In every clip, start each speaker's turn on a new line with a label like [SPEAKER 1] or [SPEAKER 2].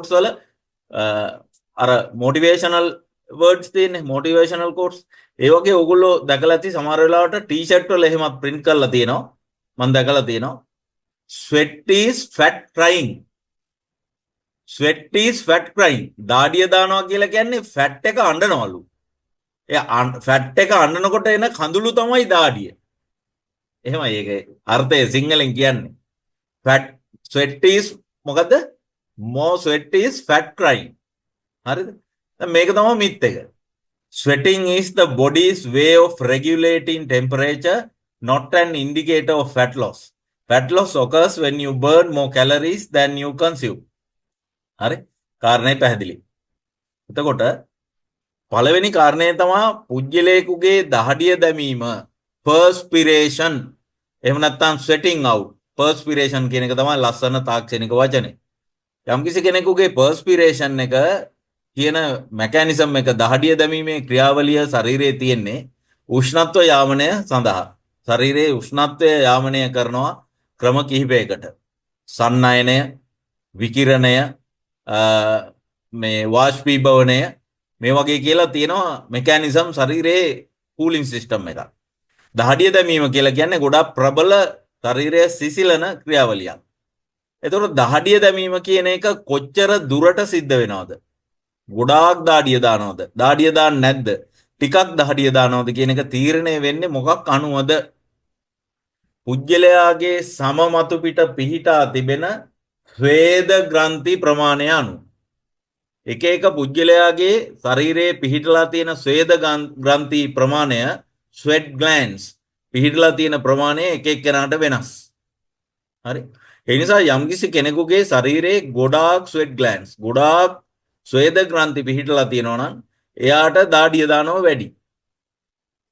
[SPEAKER 1] quotes වල අර motivational words තියෙන්නේ motivational quotes ඒ වගේ ඕගොල්ලෝ දැකලා ඇති සමහර වෙලාවට ටී-ෂර්ට් වල එහෙමත් print කරලා තියෙනවා මම දැකලා තියෙනවා sweat is fat crying sweat is fat crying දාඩිය දානවා කියලා කියන්නේ fat එක අඬනවලු ඒ fat එක අඬනකොට එන කඳුළු තමයි දාඩිය එහෙමයි ඒකේ අර්ථය සිංහලෙන් කියන්නේ fat sweat is මොකද්ද more sweat is fat crying හරිද දැන් මේක තමයි මිත් එක sweating is the body's way of regulating temperature not an indicator of fat loss fat loss occurs when you burn more calories than you consume හරි කාරණේ පැහැදිලි එතකොට පළවෙනි කාරණේ තමයි පුජ්‍යලේකුගේ දහඩිය දැමීම perspiration එහෙම නැත්නම් sweating out perspiration කියන එක තමයි ලස්සන තාක්ෂණික වචනේ යම්කිසි කෙනෙකුගේ perspiration එක කියන මෙකැනිසම් එක දහඩිය දැමීමේ ක්‍රියාවලිය ශරීරයේ තියෙන්නේ උෂ්ණත්ව යාමනය සඳහා ශරීරයේ උෂ්ණත්වය යාමනය කරනවා ක්‍රම කිහිපයකට සන්නයනය විකිරණය මේ වාෂ්පීභවනය මේ වගේ කියලා තියෙනවා මෙකැනිසම් ශරීරයේ කූලින් සිස්ටම් එකක් දහඩිය දැමීම කියලා කියන්නේ ගොඩාක් ප්‍රබල ශරීරය සිසිලන ක්‍රියාවලියක් එතකොට දහඩිය දැමීම කියන එක කොච්චර දුරට සිද්ධ වෙනවද ගොඩාක් දාඩිය දානවද දාඩිය දාන්නේ නැද්ද ටිකක් දහඩිය දානවද කියන එක තීරණය වෙන්නේ මොකක් අනුවද පුජ්‍යලයාගේ සම මතු පිට පිහිටා තිබෙන ස්වේද ග්‍රන්ථි ප්‍රමාණය අනුව එක එක පුජ්‍යලයාගේ ශරීරයේ පිහිටලා තියෙන ස්වේද ග්‍රන්ථි ප්‍රමාණය sweat glands පිහිටලා තියෙන ප්‍රමාණය එක එක්කෙනාට වෙනස් හරි ඒ නිසා යම්කිසි කෙනෙකුගේ ශරීරයේ ගොඩාක් sweat glands ගොඩාක් ස්වේද ග්‍රන්ථි පිහිටලා තියෙනවා නම් එයාට දාඩිය දානවා වැඩි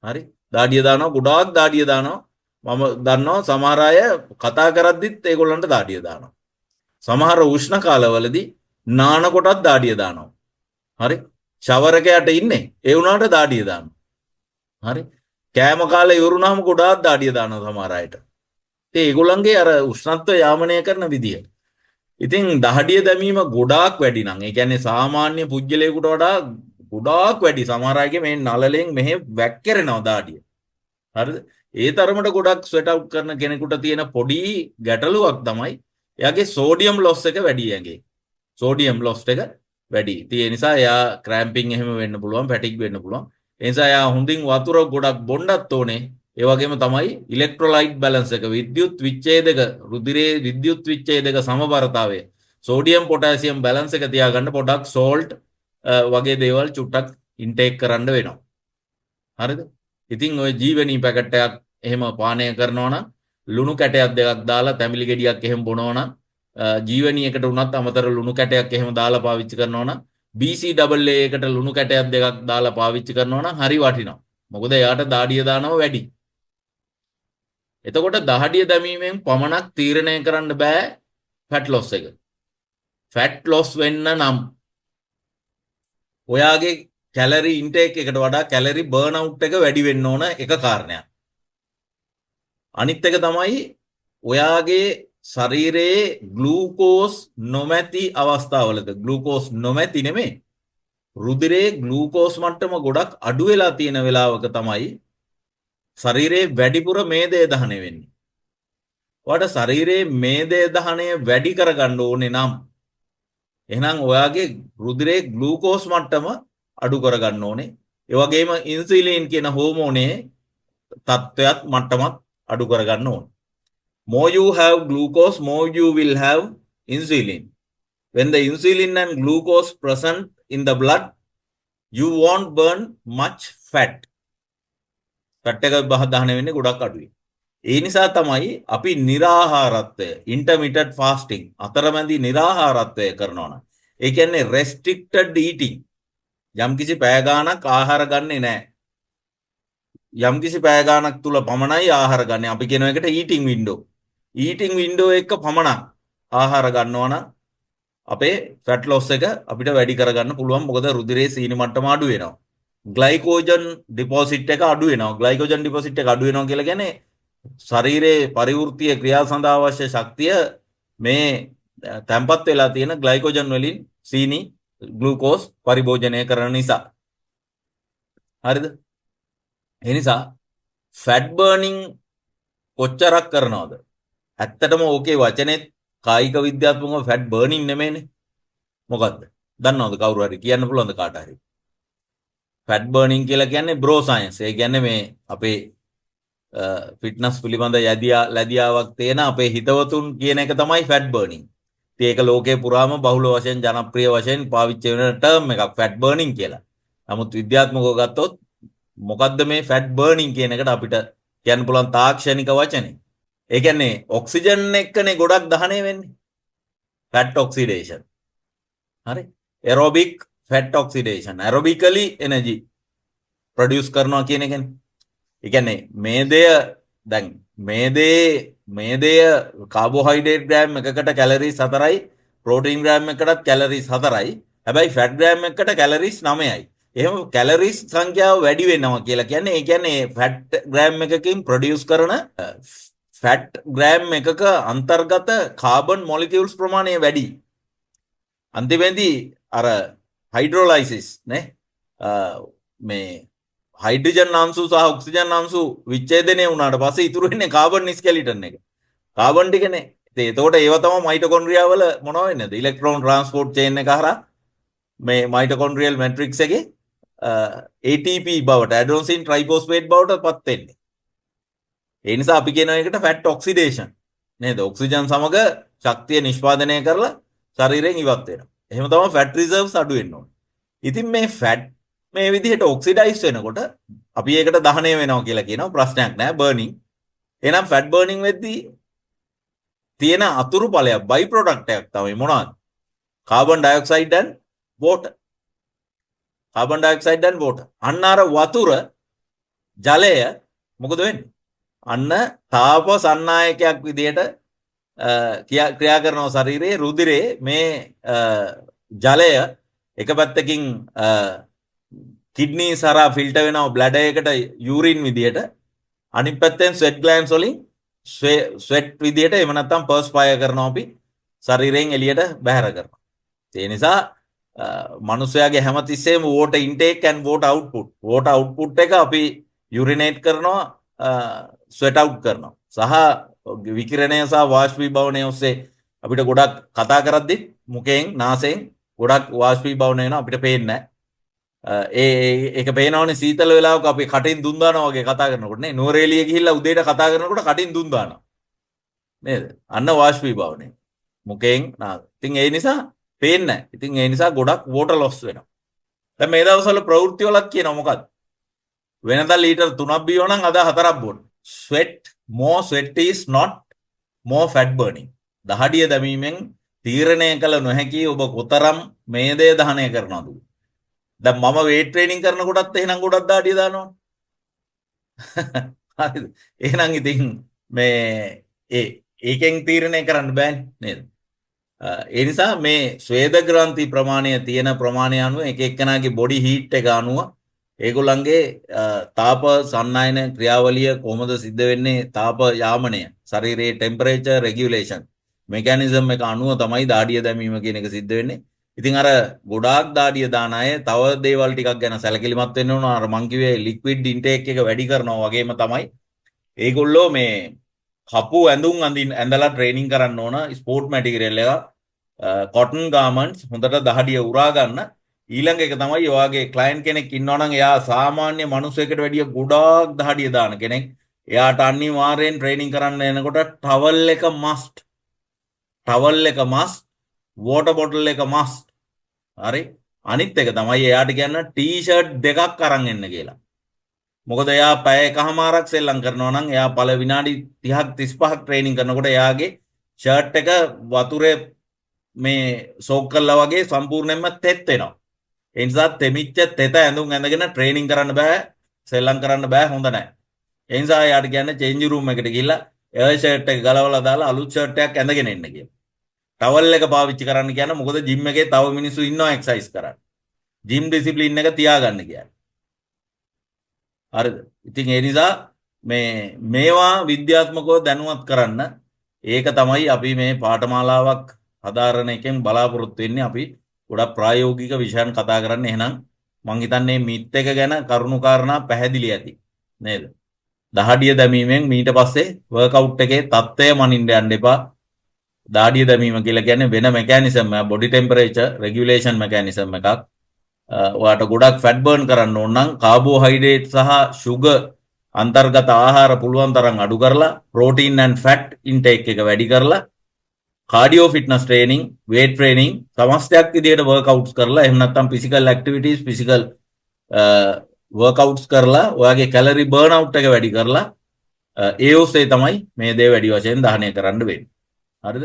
[SPEAKER 1] හරි දාඩිය දානවා ගොඩාක් දාඩිය දානවා මම දන්නවා සමහර අය කතා කරද්දිත් ඒගොල්ලන්ට දාඩිය දානවා සමහර උෂ්ණ කාලවලදී නාන කොටත් දාඩිය දානවා හරි ෂවර් එකකට ඉන්නේ ඒ වුණාට දාඩිය දානවා හරි කෑම කාලේ ඉවරුනහම ගොඩාක් දාඩිය දානවා සමහර අයට ඒ ඒගොල්ලන්ගේ අර උෂ්ණත්ව යාමනය කරන විදිය ඉතින් දහඩිය දැමීම ගොඩාක් වැඩි නම් ඒ කියන්නේ සාමාන්‍ය පුජ්‍යලයකට වඩා ගොඩාක් වැඩි සමහර අයගේ මේ නළලෙන් මෙහෙ වැක්කිරෙනවා දාඩිය හරිද ඒ තරමට ගොඩක් ස්වෙට් අවුට් කරන කෙනෙකුට තියෙන පොඩි ගැටලුවක් තමයි එයාගේ සෝඩියම් ලොස් එක වැඩි ඇඟේ සෝඩියම් ලොස් එක වැඩි ඉතින් ඒ නිසා එයා ක්‍රැම්පින් එහෙම වෙන්න පුළුවන් පැටික් වෙන්න පුළුවන් ඒ නිසා එයා හොඳින් වතුර ගොඩක් බොන්නත් ඕනේ ඒ වගේම තමයි ඉලෙක්ට්‍රොලයිට් බැලන්ස් එක විද්‍යුත් විච්ඡේදක රුධිරයේ විද්‍යුත් විච්ඡේදක සමබරතාවය සෝඩියම් පොටෑසියම් බැලන්ස් එක තියාගන්න පොඩක් සෝල්ට් වගේ දේවල් චුට්ටක් ඉන්ටේක් කරන්න වෙනවා හරිද ඉතින් ඔය ජීවනී පැකට් එකක් එහෙම පානය කරනවා නම් ලුණු කැටයක් දෙකක් දාලා තැඹිලි ගෙඩියක් එහෙම බොනවා නම් ජීවනී එකට උනත් අමතර ලුණු කැටයක් එහෙම දාලා පාවිච්චි කරනවා නම් BCAA එකට ලුණු කැටයක් දෙකක් දාලා පාවිච්චි කරනවා නම් හරි වටිනවා මොකද එයාට දාඩිය දානවා වැඩි එතකොට දහඩිය දැමීමෙන් පමණක් තීරණය කරන්න බෑ ෆැට් ලොස් එක. ෆැට් ලොස් වෙන්න නම් ඔයාගේ කැලරි ඉන්ටේක් එකට වඩා කැලරි බර්න් අවුට් එක වැඩි වෙන්න ඕන එක කාරණයක්. අනිත් එක තමයි ඔයාගේ ශරීරයේ ග්ලූකෝස් නොමැති අවස්ථාවලද ග්ලූකෝස් නොමැති නෙමෙයි රුධිරයේ ග්ලූකෝස් මට්ටම ගොඩක් අඩු වෙලා තියෙන වෙලාවක තමයි ශරීරයේ වැඩිපුර මේදය දහනය වෙන්නේ. ඔයාට ශරීරයේ මේදය දහනය වැඩි කරගන්න ඕනේ නම් එහෙනම් ඔයාගේ රුධිරයේ ග්ලූකෝස් මට්ටම අඩු කරගන්න ඕනේ. ඒ වගේම ඉන්සුලින් කියන හෝමෝනේ තත්ත්වයක් මට්ටමත් අඩු කරගන්න ඕනේ. More you have glucose, more you will have insulin. When the insulin and glucose present in the blood, you won't burn much fat. Fat එක දහනය වෙන්නේ ගොඩක් අඩුයි. ඒ නිසා තමයි අපි निराहाරත්වය intermittent fasting අතරමැදි निराहाරත්වය කරනවා නම් ඒ කියන්නේ restricted eating යම්කිසි පැය ගාණක් ආහාර ගන්නෙ නැහැ. යම්කිසි පැය ගාණක් තුල පමණයි ආහාර ගන්න. අපි කියන එකට eating window. eating window එක පමණක් ආහාර ගන්නවා නම් අපේ fat loss එක අපිට වැඩි කරගන්න පුළුවන්. මොකද රුධිරයේ සීනි මට්ටම අඩු වෙනවා. ග්ලයිකෝජන් ඩිපොසිට් එක අඩු වෙනවා. ග්ලයිකෝජන් ඩිපොසිට් එක අඩු වෙනවා කියලා කියන්නේ ශරීරයේ පරිවෘත්තීය ක්‍රියා සඳහා අවශ්‍ය ශක්තිය මේ තැම්පත් වෙලා තියෙන ග්ලයිකෝජන් වලින් සීනි ග්ලූකෝස් පරිභෝජනය කරන නිසා. හරිද? ඒ නිසා ෆැට් බර්නින් කොච්චරක් කරනවද? ඇත්තටම ඕකේ වචනේ කායික විද්‍යාත්මකව ෆැට් බර්නින් නෙමෙයිනේ. මොකද්ද? දන්නවද කවුරු හරි කියන්න පුළුවන්ද කාට හරි? ෆැට් බර්නින් කියලා කියන්නේ බ්‍රෝ සයන්ස්. ඒ කියන්නේ මේ අපේ ෆිට්නස් පිළිබඳ ලැදියාවක් තියෙන අපේ හිතවතුන් කියන එක තමයි ෆැට් බර්නින්. ඉතින් ඒක ලෝකේ පුරාම බහුල වශයෙන් ජනප්‍රිය වශයෙන් පාවිච්චි වෙන ටර්ම් එකක් ෆැට් බර්නින් කියලා. නමුත් විද්‍යාත්මකව ගත්තොත් මොකද්ද මේ ෆැට් බර්නින් කියන එකට අපිට කියන්න පුළුවන් තාක්ෂණික වචනේ. ඒ කියන්නේ ඔක්සිජන් එක්කනේ ගොඩක් දහනය වෙන්නේ. Fat oxidation. හරි? එරොබික් ෆැට් ඔක්සිඩේෂන්. ඇරොබිකලි එනර්ජි ප්‍රොඩියුස් කරනවා කියන එකනේ. ඒ කියන්නේ මේදය කාබෝහයිඩ්‍රේට් ග්‍රෑම් එකකට කැලරිස් 4යි, ප්‍රෝටීන් ග්‍රෑම් එකකටත් කැලරිස් 4යි. හැබැයි ෆැට් ග්‍රෑම් එකකට කැලරිස් 9යි. එහෙම කැලරිස් සංඛ්‍යාව වැඩි වෙනවා කියලා කියන්නේ ඒ කියන්නේ ෆැට් ග්‍රෑම් එකකින් ප්‍රොඩියුස් කරන ෆැට් ග්‍රෑම් එකක අන්තර්ගත කාබන් මොලිකියුල්ස් ප්‍රමාණය වැඩි. අන්තිමේදී අර හයිඩ්‍රොලයිසිස් නේ මේ හයිඩ්‍රජන් අංශු සහ ඔක්සිජන් අංශු විච්ඡේදනය වුණාට පස්සේ ඉතුරු වෙන්නේ කාබන් ස්කෙලිටන් එක. කාබන් ටිකනේ. ඉතින් එතකොට ඒව තමයි මයිටොකොන්ඩ්‍රියා වල මොනව වෙන්නේද? ඉලෙක්ට්‍රෝන ට්‍රාන්ස්පෝර්ට් චේන් එක හරහා මේ මයිටොකොන්ඩ්‍රියල් මැට්‍රික්ස් එකේ ATP බවට ඇඩෙනෝසින් ට්‍රයිෆොස්ෆේට් බවට පත් වෙන්නේ. ඒ නිසා අපි කියන එකට ෆැට් ඔක්සිඩේෂන් නේද? ඔක්සිජන් සමග ශක්තිය නිෂ්පාදනය කරලා ශරීරයෙන් ඉවත් වෙනවා. එහෙම තමයි ෆැට් රිසර්ව්ස් අඩු වෙන්න ඕනේ. ඉතින් මේ ෆැට් මේ විදිහට ඔක්සිඩයිස් වෙනකොට අපි ඒකට දහනය වෙනවා කියලා කියනවා. ප්‍රශ්නයක් නෑ බර්නින්. එහෙනම් ෆැට් බර්නින් වෙද්දී තියෙන අතුරු ඵලයක් බයි ප්‍රොඩක්ට් එකක් තමයි මොනවද? Carbon dioxide and water. Carbon dioxide and water. අන්න අර වතුර ජලය මොකද වෙන්නේ? අන්න තාප සන්නායකයක් විදිහට ක්‍රියා කරනවා ශරීරයේ රුධිරේ මේ ජලය එක පැත්තකින් කිඩ්නී සරා ෆිල්ටර් වෙනවා බ්ලැඩර් එකට යූරින් විදිහට අනිත් පැත්තෙන් ස්වෙට් ග්ලෑන්ඩ්ස් වලින් ස්වෙට් විදිහට එහෙම නැත්නම් පර්ස්පයර් කරනවා අපි ශරීරයෙන් එළියට බැහැර කරනවා. ඒ නිසා මනුස්සයාගේ හැමතිස්සෙම water intake and water output එක අපි යුරිනේට් කරනවා ස්වෙට් අවුට් කරනවා. සහ විකිරණය සහ වාෂ්පීභවනය ඔස්සේ අපිට ගොඩක් කතා කරද්දි මුඛයෙන් නාසයෙන් ගොඩක් වාෂ්පීභවනය වෙනවා අපිට පේන්නේ නැහැ. ඒක පේනවනේ සීතල වෙලාවක අපි කටින් දුම් දානවා වගේ කතා කරනකොට නේ. නුවරඑළිය ගිහිල්ලා උදේට කතා කරනකොට කටින් දුම් දානවා. නේද? අන්න වාෂ්පීභවනය. මුඛයෙන් නාස. ඉතින් ඒ නිසා පේන්නේ නැහැ. ඉතින් ඒ නිසා ගොඩක් water loss වෙනවා. දැන් මේ දවස්වල ප්‍රවෘත්ති වලක් කියනවා මොකද්ද? වෙනදා ලීටර් 3ක් බීවනම් අද 4ක් බොන්න. more sweat is not more fat burning. දහඩිය දැමීමෙන් තීරණය කළ නොහැකි ඔබ කොතරම් මේදය දහනය කරනවද? දැන් මම weight training කරනකොටත් එහෙනම් ගොඩක් දහඩිය දානවා. හරිද? එහෙනම් ඉතින් මේ ඒකෙන් තීරණය කරන්න බෑනේ නේද? ඒ නිසා මේ ස්වේද ග්‍රන්ථි ප්‍රමාණය තියෙන ප්‍රමාණය අනුව එක එක්කෙනාගේ බොඩි හීට් එක අනුව ඒගොල්ලන්ගේ තාප සන්නායන ක්‍රියාවලිය කොහොමද සිද්ධ වෙන්නේ? තාප යාමනය ශරීරයේ ටෙම්පරේචර් රෙගියුලේෂන් මෙකැනිසම් එක අනුව තමයි දාඩිය දැමීම කියන එක සිද්ධ වෙන්නේ. ඉතින් අර ගොඩාක් දාඩිය දාන අය තව දේවල් ටිකක් ගැන සැලකිලිමත් වෙන්න ඕන. අර මං කිව්වේ ලික්විඩ් ඉන්ටේක් එක වැඩි කරනවා වගේම තමයි ඒගොල්ලෝ මේ කපු ඇඳුම් ඇඳලා ට්‍රේනින් කරන්න ඕන. ස්පෝර්ට් මැටීරියල් එක කොටන් ගාමන්ට්ස් හොඳට දහඩිය උරා ගන්න. ඊළඟ එක තමයි ඔයාගේ ක්ලයන්ට් කෙනෙක් ඉන්නවා නම් එයා සාමාන්‍ය මිනිසෙකුට වැඩිය ගොඩාක් දහඩිය දාන කෙනෙක්. එයාට අනිවාර්යෙන් ට්‍රේනින් කරන්න එනකොට ටවල් එක මස්ට්. වෝටර් බොටල් එක මස්ට්. හරි? අනිත් එක තමයි එයාට කියන්න ටී-ෂර්ට් දෙකක් අරන් එන්න කියලා. මොකද එයා පැය එකමාරක් සෙල්ලම් කරනවා නම් එයා පළ විනාඩි 30ක් 35ක් ට්‍රේනින් කරනකොට එයාගේ ෂර්ට් එක වතුරේ මේ සෝක් කළා වගේ සම්පූර්ණයෙන්ම තෙත් වෙනවා. ඒ නිසා තෙමිච්ච තෙත ඇඳුම් ඇඳගෙන ට්‍රේනින් කරන්න බෑ, සෙල්ලම් කරන්න බෑ, හොඳ නැහැ. ඒ නිසා එයාට කියන්නේ චේන්ජ් රූම් එකට ගිහිල්ලා එයා ෂර්ට් එක ගලවලා දාලා අලුත් ෂර්ට් එකක් ඇඳගෙන එන්න කියලා. ටවල් එක පාවිච්චි කරන්න කියන මොකද ජිම් එකේ තව මිනිස්සු ඉන්නවා එක්සර්සයිස් කරන්න. ජිම් ඩිසිප්ලින් එක තියාගන්න කියන්නේ. හරිද? ඉතින් ඒ නිසා මේවා විද්‍යාත්මකව දැනුවත් කරන්න ඒක තමයි අපි මේ පාඨමාලාවක් හදාරන එකෙන් බලාපොරොත්තු වෙන්නේ අපි ගොඩක් ප්‍රායෝගික විෂයන් කතා කරන්නේ. එහෙනම් මං හිතන්නේ මිත් එක ගැන කරුණු කාරණා පැහැදිලි ඇති නේද? දහඩිය දැමීමෙන් ඊට පස්සේ වර්කවුට් එකේ තත්ත්වය මනින්න යන්න එපා. දාඩිය දැමීම කියලා කියන්නේ වෙන මෙකැනිසම් එකක්, බොඩි ටෙම්පරේචර් රෙගියුලේෂන් මෙකැනිසම් එකක්. ඔයාට ගොඩක් ෆැට් බර්න් කරන්න ඕන නම් කාබෝහයිඩ්‍රේට් සහ ෂුගර් අන්තර්ගත ආහාර පුළුවන් තරම් අඩු කරලා ප්‍රෝටීන් ඇන්ඩ් ෆැට් ඉන්ටේක් එක වැඩි කරලා cardio fitness training, weight training සමස්තයක් විදිහට වර්කවුට්ස් කරලා එහෙම නැත්නම් ෆිසිකල් ඇක්ටිවිටීස්, ෆිසිකල් වර්කවුට්ස් කරලා ඔයාගේ කැලරි බර්න් අවුට් එක වැඩි කරලා ඒ ඔස්සේ තමයි මේ දේ වැඩි වශයෙන් දහනය කරන්න වෙන්නේ. හරිද?